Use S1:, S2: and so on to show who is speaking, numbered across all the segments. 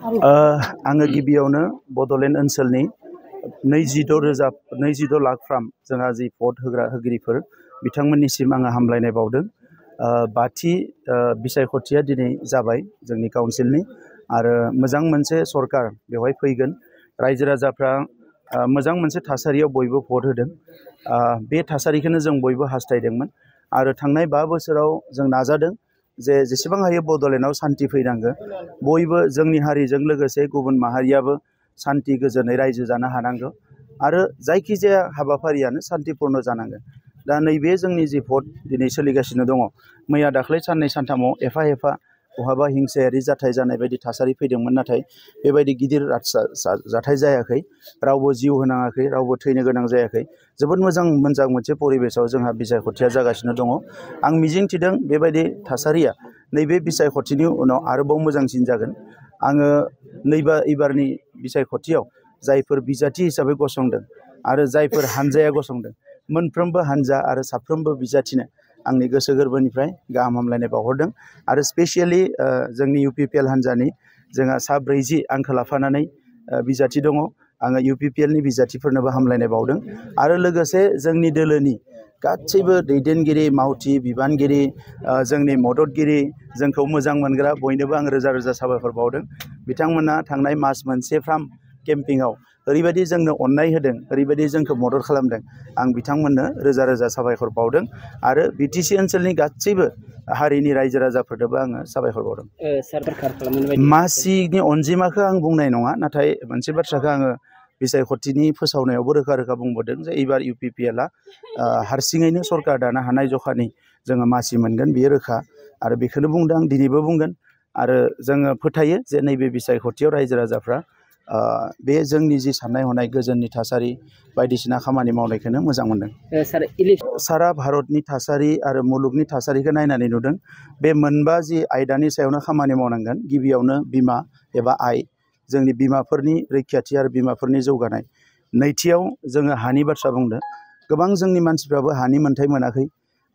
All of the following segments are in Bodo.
S1: आङो गिबियावनो बड'लेण्ड ओनसोलनि 26 लाखफ्राम जोंहा जि भट होगिरिफोर बिथांमोननिसिम आङो हामलायनाय बावदों। बाथि बिसायख'थिया दिनै जाबाय जोंनि काउन्सिलनि आरो मोजां मोनसे सरकार बेवहाय फैगोन। रायजो राजाफ्रा मोजां मोनसे थासारियाव बयबो भट होदों। बे थासारिखौनो जों बयबो हास्थायदोंमोन आरो थांनाय 5 बोसोराव जों नाजादों जे जेसेबां हायो बड'लेण्डआव सान्थि फैनांगौ। बयबो जोंनि हारिजों लोगोसे गुबुन माहारियाबो सान्थि गोजोनै रायजो जानो हानांगौ आरो जायखिजाया हाबाफारियानो सान्थिपूर्ण जानांगोन। दा नैबे जोंनि जि भट दिनै सोलिगासिनो दङ, मैया दाख्लै साननै सानथामाव एफा बहाबा हिंसायारि जाथाय जानाय बायदि थासारि फैदोंमोन, नाथाय बेबायदि गिदिर जाथाय जायाखै। रावबो जिउ होनाङाखै, रावबो थैनो गोनां जायाखै। जोबोद मोजां मोनसे परिबेसाव जोंहा बिसायख'थिया जागासिनो दङ। आं मिजिंथिदों बेबायदि थासारिया नैबे बिसायख'थिनि उनाव आरोबाव मोजांसिन जागोन। आङो एबारनि बिसायख'थियाव जायफोर बिजाथि हिसाबै गसंदों आरो जायफोर हानजाया गसंदों, मोनफ्रोमबो हानजा आरो साफ्रोमबो बिजाथिनो आंनि गोसो गोरबोनिफ्राय गाहाम हामलायनाय बावहरदों आरो स्पेसियेलि जोंनि UPPL हानजानि जोंहा सा 40 आंखौ लाफानानै बिजाथि दङ। आङो UPPLनि बिजाथिफोरनोबो हामलायनाय बावदों आरो लोगोसे जोंनि दोलोनि गासैबो दैदेनगिरि, मावथि, बिबानगिरि, जोंनि मददगिरि, जोंखौ मोजां मोनग्रा बयनोबो आं रोजा रोजा साबायखर बावदों। बिथांमोना थांनाय मास मोनसेफ्राम केम्पिंआव ओरैबायदि जोंनो अननाय होदों, ओरैबायदि जोंखौ मदद खालामदों। आं बिथांमोननो रोजा रोजा साबायखर बावदों आरो BTC ओनसोलनि गासैबो हारिनि रायजो राजाफोरनोबो आङो साबायखर बावदों। मासिनि अनजिमाखौ आं बुंनाय नङा, नाथाय मोनसे बाथ्राखौ आङो बिसायख'थिनि फोसावनायावबो रोखा बुंबोदों जे एबार UPPLआ हारसिङैनो सरकार दानो हानाय जखानि जोङो मासि मोनगोन, बेयो रोखा आरो बेखौनो बुंदों, आं दिनैबो बुंगोन। आरो जोङो फोथायो जे नैबे बिसायख'थियाव रायजो राजाफ्रा बे जोंनि जि साननाय हनाय गोजोननि थासारि बायदिसिना खामानि मावनायखौनो मोजां मोनदों। सारा भारतनि थासारि आरो मुलुगनि थासारिखौ नायनानै नुदों बे मोनबा जि आयदानि सायावनो खामानि मावनांगोन। गिबियावनो बिमा एबा आइ, जोंनि बिमाफोरनि रैखाथि आरो बिमाफोरनि जौगानाय। नैथियाव जोङो हानि बाथ्रा बुंदों। गोबां जोंनि मानसिफ्राबो हानि मोन्थाय मोनाखै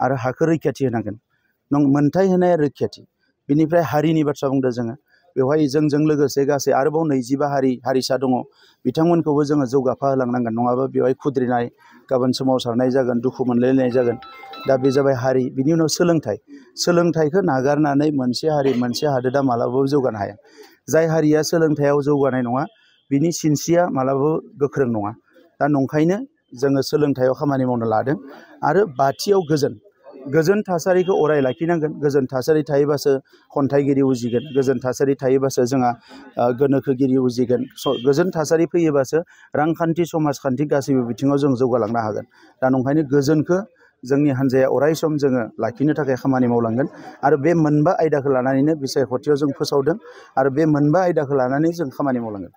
S1: आरो हाखौ रैखाथि होनांगोन। मोन्थाय होनाया रैखाथि। बिनिफ्राय हारिनि बाथ्रा बुंदों जोङो। बेवहाय जोंजों लोगोसे गासै आरोबाव 25 हारिसा दङ। बिथांमोनखौबो जोङो जौगाफा होलांनांगोन, नङाबा बेवहाय खुद्रिनाय, गाबोन सोमावसारनाय जागोन, दुखु मोनलायनाय जागोन। दा बे जाबाय हारि। बिनि उनाव सोलोंथाइखौ नागारनानै मोनसे हारि, मोनसे हादोरा मालाबाबो जौगानो हाया। जाय हारिया सोलोंथाइयाव जौगानाय नङा, बिनि सिनस्रिया मालाबाबो गोख्रों नङा। दा नंखायनो जोङो सोलोंथाइयाव खामानि मावनो लादों आरो बाथियाव गोजोन थासारिखौ अराय लाखिनांगोन। गोजोन थासारि थायोबासो खन्थाइगिरि उजिगोन, गोजोन थासारि थायोबासो जोंहा गोनोखोगिरि उजिगोन, गोजोन थासारि फैयोबासो रांखान्थि, समाजखान्थि गासैबो बिथिङाव जों जौगालांनो हागोन। दा नंखायनो गोजोनखौ जोंनि हान्जाया अरायसम जोङो लाखिनो थाखाय खामानि मावलांगोन आरो बे मोनबा आयदाखौ लानानैनो बिसायख'थियाव जों फोसावदों आरो बे मोनबा आयदाखौ लानानै जों खामानि मावलांगोन।